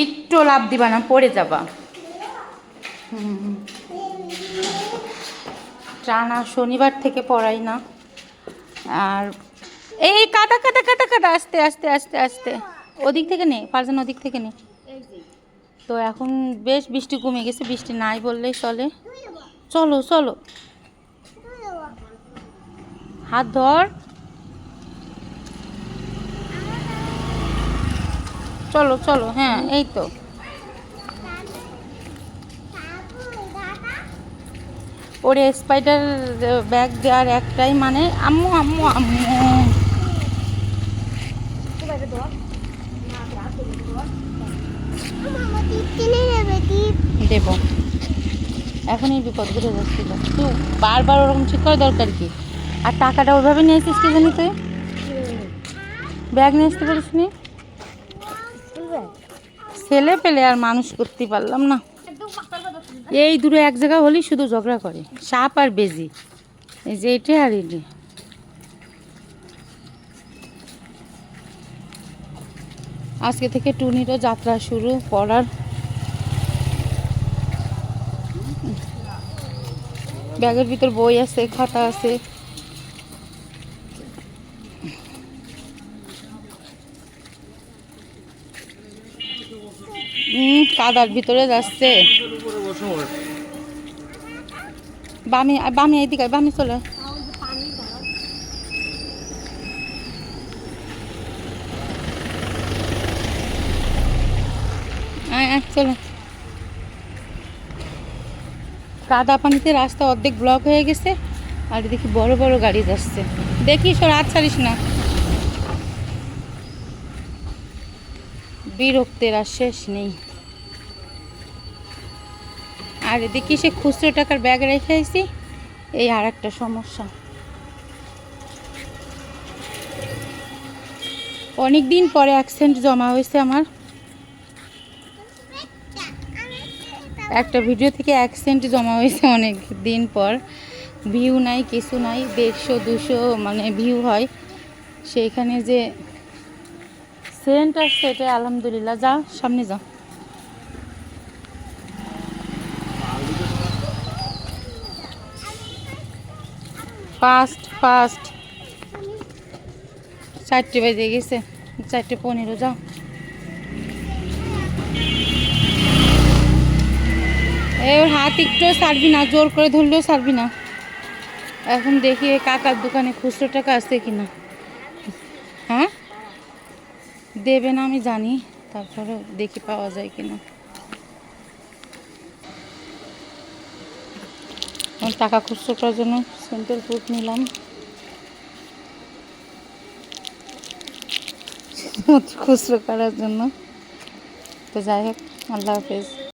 একটু লাভ দিবা না, পড়ে যাবা। টানা শনিবার থেকে পড়াই না। আর এই কাটা কাটা কাটা কাটা, আস্তে আস্তে আস্তে আস্তে, ওদিক থেকে নে, ফারজান ওদিক থেকে নে। তো এখন বেশ বৃষ্টি কমে গেছে, বৃষ্টি নাই বললেই চলে। চলো চলো, হাত ধর, চলো চলো। হ্যাঁ এই তো, ওরে স্পাইডার ব্যাগ দেওয়ার একটাই মানে আম্মু আম্মু আম্মু। দেব, এখনই বিপদ ঘুরে যাচ্ছিল, তুই বারবার ওরকম ঠিক করার দরকার কি? আর টাকাটা ওইভাবে নিয়েছিস কি জানি, তুই ব্যাগ নিয়ে আসতে পারিস নি? ছেলে পেলে আর মানুষ করতে পারলাম না। এই দূরে এক জায়গা হলেই শুধু ঝগড়া করে, সাপ আর বেজি, এই যে এটা আর এটি। আজকে থেকে টুনিরও যাত্রা শুরু, পড়ার। ব্যাগের ভিতর বই আছে, খাতা আছে। কাদার ভিতরে যাচ্ছে। বামি বামি এইদিকে, বামি চলে। চলো, কাদা পানিতে রাস্তা অর্ধেক ব্লক হয়ে গেছে। আর দেখি বড় বড় গাড়ি যাচ্ছে, দেখিস ওর হাত ছাড়িস না। বিরক্তের আর শেষ নেই। আর এদিকে সে খুচরো টাকার ব্যাগ রেখে আইছি, এই আর একটা সমস্যা। অনেক দিন পরে অ্যাক্সেন্ট জমা হয়েছে আমার, একটা ভিডিও থেকে অ্যাক্সেন্ট জমা হয়েছে অনেক দিন পর। ভিউ নাই, কিছু নাই, 150-200 মানে ভিউ হয়, সেইখানে যে সেন্ট আসছে এটা আলহামদুলিল্লাহ। যা সামনে যা, ফাস্ট ফাস্ট। 4টে বেজে গেছে, 4:15, যাও। ওর হাত একটু ছাড়বি না, জোর করে ধরলেও ছাড়বি না। এখন দেখি কাকার দোকানে খুচরো টাকা আছে কিনা। হ্যাঁ দেবে না আমি জানি, তারপরে দেখি পাওয়া যায় কিনা। টাকা খুচরো করার জন্য সেন্ট্রাল ফুড নিলাম, খুচরো করার জন্য। তো যাই হোক, আল্লাহ হাফেজ।